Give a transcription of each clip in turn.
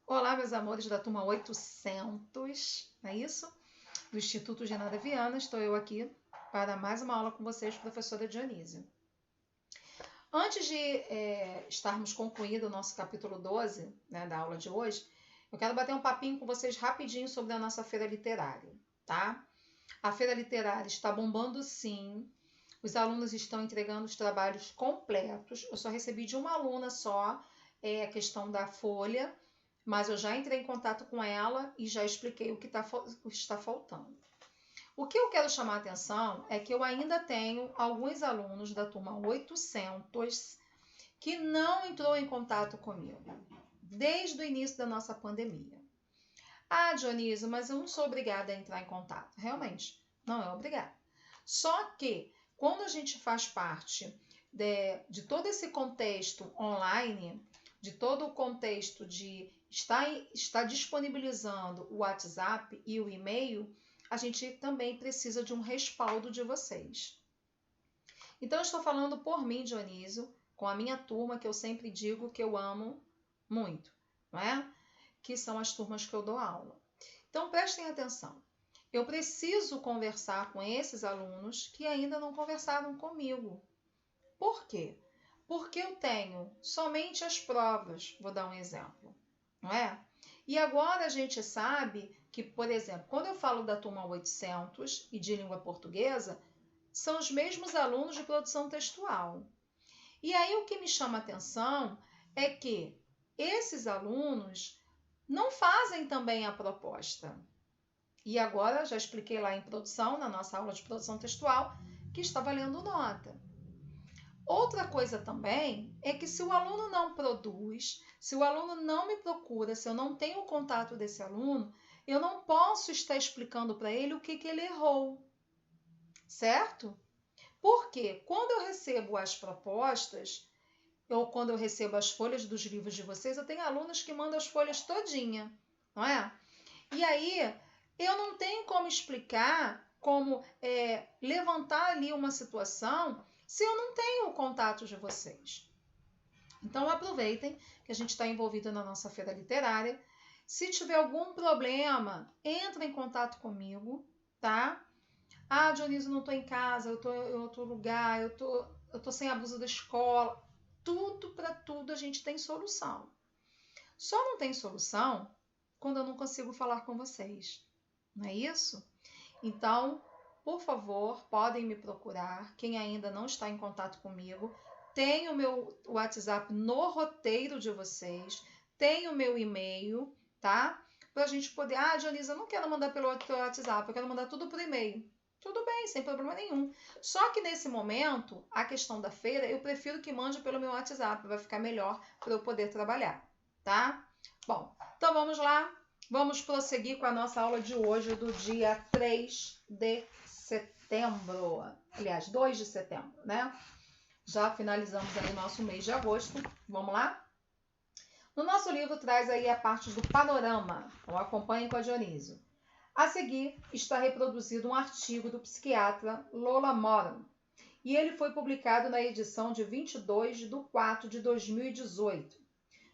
Olá, meus amores da turma 800, não é isso? Do Instituto Genada Viana, estou eu aqui para mais uma aula com vocês, professora Dionísio. Antes de estarmos concluindo o nosso capítulo 12, né, da aula de hoje, eu quero bater um papinho com vocês rapidinho sobre a nossa feira literária, tá? A feira literária está bombando sim, os alunos estão entregando os trabalhos completos, eu só recebi de uma aluna só a questão da folha, mas eu já entrei em contato com ela e já expliquei o que está faltando. O que eu quero chamar a atenção é que eu ainda tenho alguns alunos da turma 800 que não entrou em contato comigo desde o início da nossa pandemia. Ah, Dionísio, mas eu não sou obrigada a entrar em contato. Realmente, não é obrigada. Só que, quando a gente faz parte de todo esse contexto online, de todo o contexto de estar disponibilizando o WhatsApp e o e-mail, a gente também precisa de um respaldo de vocês. Então, eu estou falando por mim, Dionísio, com a minha turma, que eu sempre digo que eu amo muito, não é? Que são as turmas que eu dou aula. Então, prestem atenção. Eu preciso conversar com esses alunos que ainda não conversaram comigo. Por quê? Porque eu tenho somente as provas, vou dar um exemplo, não é? E agora a gente sabe que, por exemplo, quando eu falo da turma 800 e de língua portuguesa, são os mesmos alunos de produção textual. E aí o que me chama a atenção é que esses alunos não fazem também a proposta. E agora, já expliquei lá em produção, na nossa aula de produção textual, que está valendo nota. Outra coisa também é que se o aluno não produz, se o aluno não me procura, se eu não tenho o contato desse aluno, eu não posso estar explicando para ele o que ele errou, certo? Porque quando eu recebo as propostas, ou quando eu recebo as folhas dos livros de vocês, eu tenho alunos que mandam as folhas todinha, não é? E aí, eu não tenho como explicar, como levantar ali uma situação se eu não tenho o contato de vocês. Então, aproveitem que a gente está envolvido na nossa feira literária. Se tiver algum problema, entra em contato comigo, tá? Ah, Dionísio, não estou em casa, eu estou em outro lugar, eu tô sem a blusa da escola. Tudo para tudo a gente tem solução. Só não tem solução quando eu não consigo falar com vocês. Não é isso? Então, por favor, podem me procurar. Quem ainda não está em contato comigo, tem o meu WhatsApp no roteiro de vocês, tem o meu e-mail, tá? Para a gente poder... Ah, Dionísio, eu não quero mandar pelo WhatsApp, eu quero mandar tudo por e-mail. Tudo bem, sem problema nenhum. Só que nesse momento, a questão da feira, eu prefiro que mande pelo meu WhatsApp, vai ficar melhor para eu poder trabalhar, tá? Bom, então vamos lá. Vamos prosseguir com a nossa aula de hoje, do dia 3 de setembro. Aliás, 2 de setembro, né? Já finalizamos aí o nosso mês de agosto. Vamos lá? No nosso livro traz aí a parte do panorama. Então acompanhem com a Dionísio. A seguir está reproduzido um artigo do psiquiatra Lola Moran. E ele foi publicado na edição de 22/4/2018.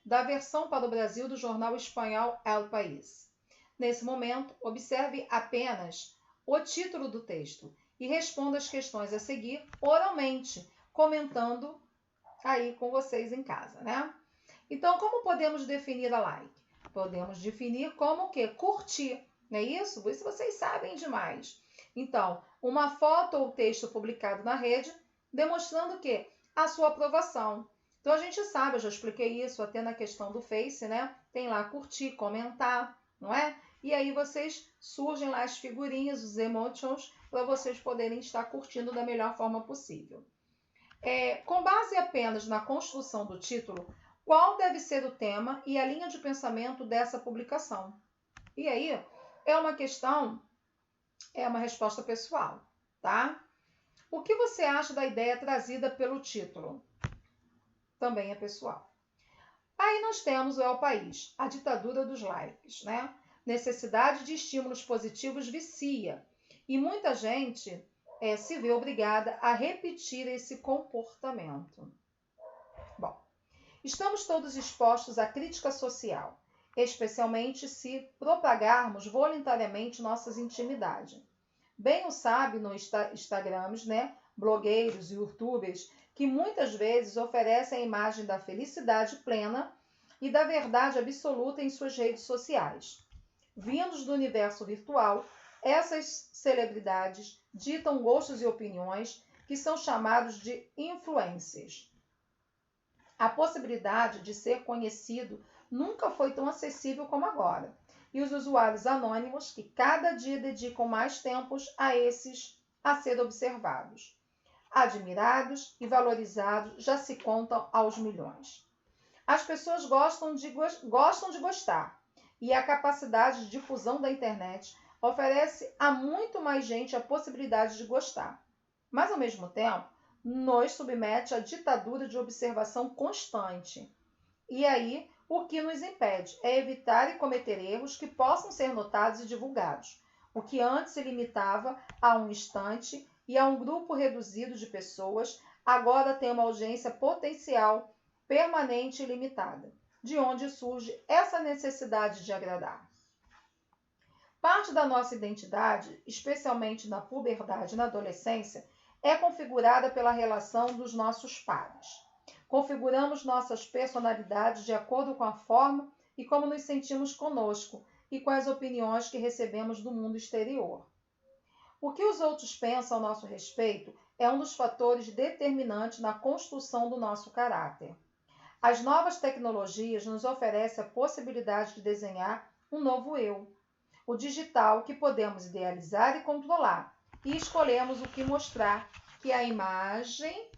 Da versão para o Brasil do jornal espanhol El País. Nesse momento, observe apenas o título do texto e responda as questões a seguir oralmente, comentando aí com vocês em casa, né? Então, como podemos definir a like? Podemos definir como o quê? Curtir, não é isso? Isso vocês sabem demais. Então, uma foto ou texto publicado na rede demonstrando o quê? A sua aprovação. Então, a gente sabe, eu já expliquei isso até na questão do Face, né? Tem lá curtir, comentar, não é? E aí vocês surgem lá as figurinhas, os emotions, para vocês poderem estar curtindo da melhor forma possível. Com base apenas na construção do título, qual deve ser o tema e a linha de pensamento dessa publicação? E aí, é uma questão, é uma resposta pessoal, tá? O que você acha da ideia trazida pelo título? Também é pessoal. Aí nós temos o El País, a ditadura dos likes, né? Necessidade de estímulos positivos vicia. E muita gente se vê obrigada a repetir esse comportamento. Bom, estamos todos expostos à crítica social. especialmente se propagarmos voluntariamente nossas intimidades. Bem o sabe no Instagrams, né, blogueiros e youtubers, que muitas vezes oferecem a imagem da felicidade plena e da verdade absoluta em suas redes sociais. Vindos do universo virtual, essas celebridades ditam gostos e opiniões que são chamados de influencers. A possibilidade de ser conhecido nunca foi tão acessível como agora. E os usuários anônimos, que cada dia dedicam mais tempos a esses a ser observados, admirados e valorizados, já se contam aos milhões. As pessoas gostam de gostar, e a capacidade de difusão da internet oferece a muito mais gente a possibilidade de gostar. Mas, ao mesmo tempo, nos submete à ditadura de observação constante. E aí, o que nos impede é evitar e cometer erros que possam ser notados e divulgados, o que antes se limitava a um instante e a um grupo reduzido de pessoas, agora tem uma audiência potencial permanente e limitada, de onde surge essa necessidade de agradar. Parte da nossa identidade, especialmente na puberdade e na adolescência, é configurada pela relação dos nossos pares. Configuramos nossas personalidades de acordo com a forma e como nos sentimos conosco e com as opiniões que recebemos do mundo exterior. O que os outros pensam a nosso respeito é um dos fatores determinantes na construção do nosso caráter. As novas tecnologias nos oferecem a possibilidade de desenhar um novo eu, o digital que podemos idealizar e controlar, e escolhemos o que mostrar, que a imagem,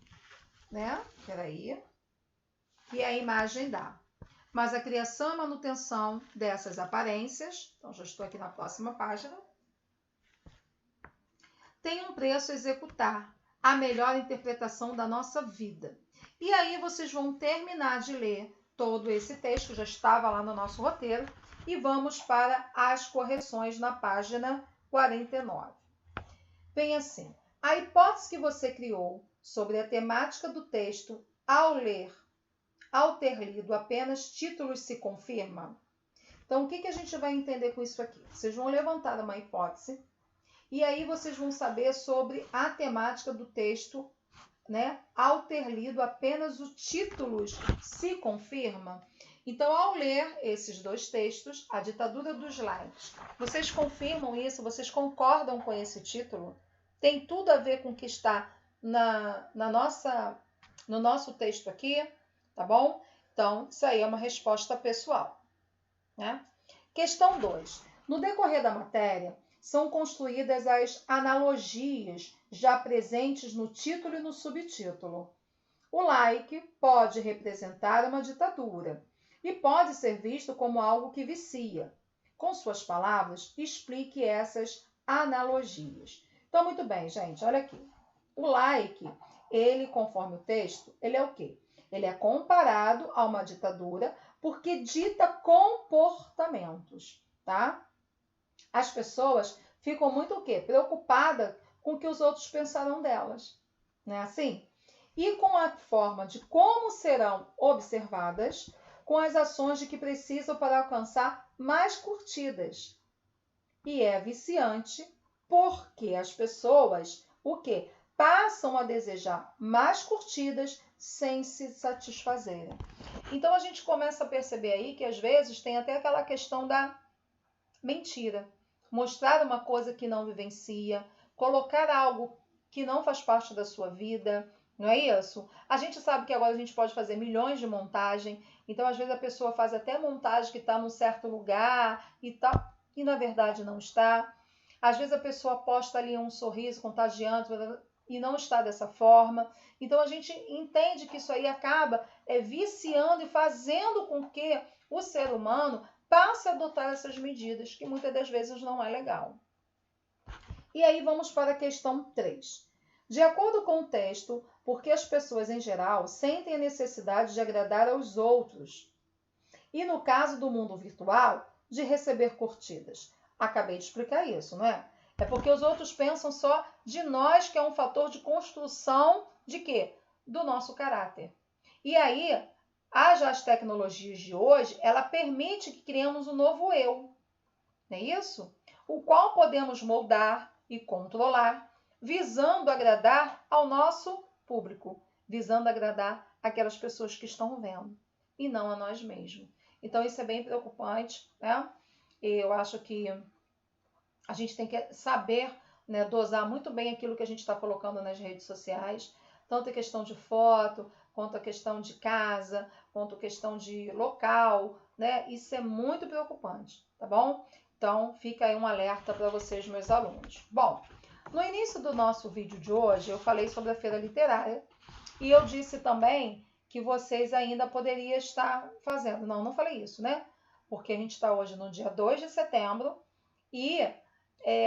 que a imagem dá. Mas a criação e manutenção dessas aparências, então já estou aqui na próxima página, tem um preço a executar, a melhor interpretação da nossa vida. E aí vocês vão terminar de ler todo esse texto, já estava lá no nosso roteiro, e vamos para as correções na página 49. Vem assim: a hipótese que você criou sobre a temática do texto ao ter lido apenas títulos se confirma? Então, o que a gente vai entender com isso aqui? Vocês vão levantar uma hipótese e aí vocês vão saber sobre a temática do texto, ao ter lido apenas os títulos se confirma. Então, ao ler esses dois textos, A Ditadura dos Likes, vocês confirmam isso? Vocês concordam com esse título? Tem tudo a ver com o que está no nosso texto aqui, tá bom? Então, isso aí é uma resposta pessoal. Questão 2. No decorrer da matéria, são construídas as analogias já presentes no título e no subtítulo. O like pode representar uma ditadura e pode ser visto como algo que vicia. Com suas palavras, explique essas analogias. Então, muito bem, gente, olha aqui. O like, ele, conforme o texto, ele é o quê? Ele é comparado a uma ditadura porque dita comportamentos, tá? As pessoas ficam muito o quê? Preocupadas com o que os outros pensarão delas, não é assim? E com a forma de como serão observadas, com as ações de que precisam para alcançar mais curtidas. E é viciante porque as pessoas, o quê? Passam a desejar mais curtidas sem se satisfazerem. Então, a gente começa a perceber aí que, às vezes, tem até aquela questão da mentira. Mostrar uma coisa que não vivencia, colocar algo que não faz parte da sua vida, não é isso? A gente sabe que agora a gente pode fazer milhões de montagem, então às vezes a pessoa faz até montagem que está num certo lugar e tal, e na verdade não está. Às vezes a pessoa posta ali um sorriso contagiante e não está dessa forma. Então a gente entende que isso aí acaba viciando e fazendo com que o ser humano passe a adotar essas medidas, que muitas das vezes não é legal. E aí vamos para a questão 3. De acordo com o texto, porque as pessoas em geral sentem a necessidade de agradar aos outros. E no caso do mundo virtual, de receber curtidas. Acabei de explicar isso, não é? É porque os outros pensam só de nós, que é um fator de construção de quê? Do nosso caráter. E aí, as tecnologias de hoje, ela permite que criemos um novo eu, não é isso? O qual podemos moldar e controlar, visando agradar ao nosso público, visando agradar aquelas pessoas que estão vendo, e não a nós mesmos. Então, isso é bem preocupante, né? Eu acho que a gente tem que saber, né, dosar muito bem aquilo que a gente está colocando nas redes sociais, tanto a questão de foto, quanto a questão de casa, quanto a questão de local, né? Isso é muito preocupante, tá bom? Então, fica aí um alerta para vocês, meus alunos. Bom, no início do nosso vídeo de hoje, eu falei sobre a feira literária e eu disse também que vocês ainda poderiam estar fazendo. Não falei isso, né? Porque a gente está hoje no dia 2 de setembro e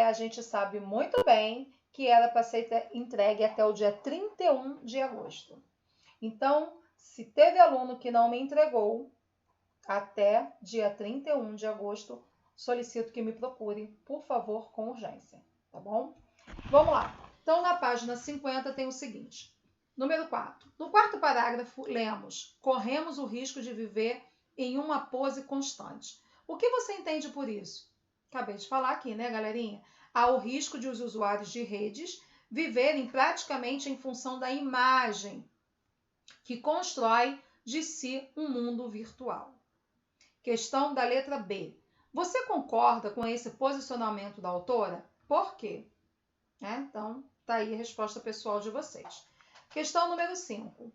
a gente sabe muito bem que era para ser entregue até o dia 31 de agosto. Então, se teve aluno que não me entregou até dia 31 de agosto, solicito que me procure, por favor, com urgência, tá bom? Vamos lá. Então, na página 50 tem o seguinte. Número 4. No quarto parágrafo, lemos: corremos o risco de viver em uma pose constante. O que você entende por isso? Acabei de falar aqui, né, galerinha? Há o risco de os usuários de redes viverem praticamente em função da imagem que constrói de si um mundo virtual. Questão da letra B. Você concorda com esse posicionamento da autora? Por quê? Então, tá aí a resposta pessoal de vocês. Questão número 5.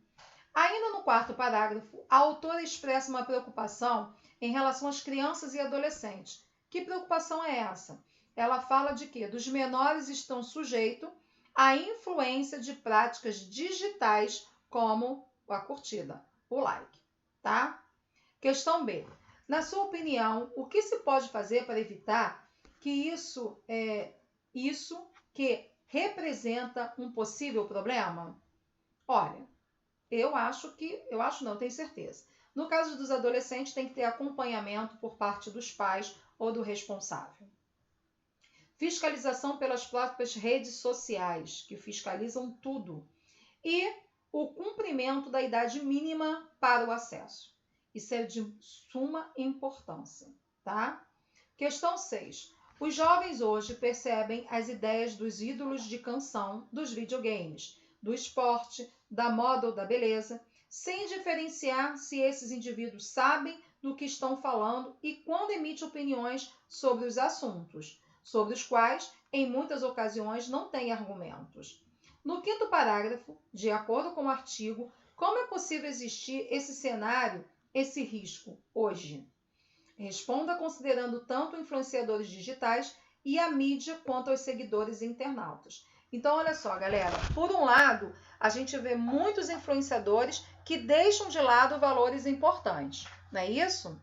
Ainda no quarto parágrafo, a autora expressa uma preocupação em relação às crianças e adolescentes. Que preocupação é essa? Ela fala de que dos menores estão sujeitos à influência de práticas digitais como a curtida, o like, tá? Questão B. Na sua opinião, o que se pode fazer para evitar que isso que representa um possível problema? Olha, eu tenho certeza. No caso dos adolescentes, tem que ter acompanhamento por parte dos pais ou do responsável. Fiscalização pelas próprias redes sociais, que fiscalizam tudo. E o cumprimento da idade mínima para o acesso. Isso é de suma importância, tá? Questão 6. Os jovens hoje percebem as ideias dos ídolos de canção, dos videogames, do esporte, da moda ou da beleza, sem diferenciar se esses indivíduos sabem do que estão falando e quando emitem opiniões sobre os assuntos, sobre os quais, em muitas ocasiões, não têm argumentos. No quinto parágrafo, de acordo com o artigo, como é possível existir esse cenário, esse risco, hoje? Responda considerando tanto influenciadores digitais e a mídia quanto aos seguidores e internautas. Então, olha só, galera. Por um lado, a gente vê muitos influenciadores que deixam de lado valores importantes, não é isso?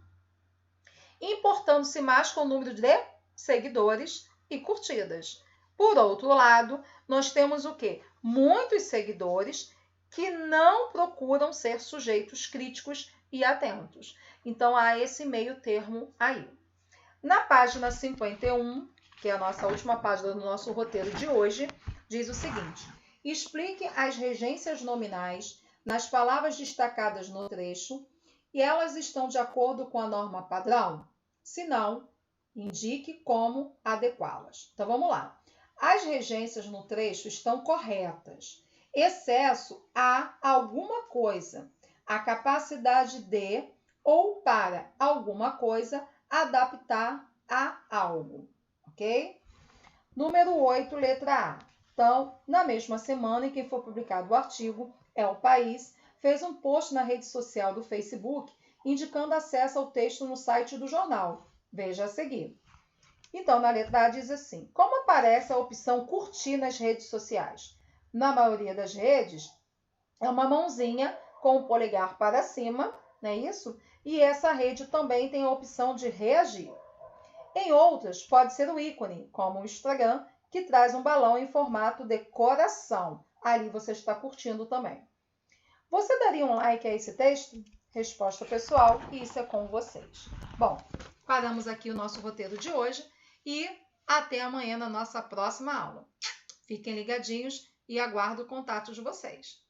Importando-se mais com o número de seguidores e curtidas. Por outro lado, nós temos o quê? Muitos seguidores que não procuram ser sujeitos críticos e atentos. Então, há esse meio termo aí. Na página 51, que é a nossa última página do nosso roteiro de hoje, diz o seguinte: explique as regências nominais nas palavras destacadas no trecho e elas estão de acordo com a norma padrão? Se não, indique como adequá-las. Então, vamos lá. As regências no trecho estão corretas. Excesso a alguma coisa, a capacidade de ou para alguma coisa adaptar a algo, ok? Número 8, letra A. Então, na mesma semana em que foi publicado o artigo, o País fez um post na rede social do Facebook indicando acesso ao texto no site do jornal. Veja a seguir. Então, na letra A diz assim: como aparece a opção curtir nas redes sociais? Na maioria das redes, é uma mãozinha com o polegar para cima, não é isso? E essa rede também tem a opção de reagir. Em outras, pode ser o ícone, como o Instagram, que traz um balão em formato de coração. Ali você está curtindo também. Você daria um like a esse texto? Resposta pessoal, e isso é com vocês. Bom, paramos aqui o nosso roteiro de hoje e até amanhã na nossa próxima aula. Fiquem ligadinhos e aguardo o contato de vocês.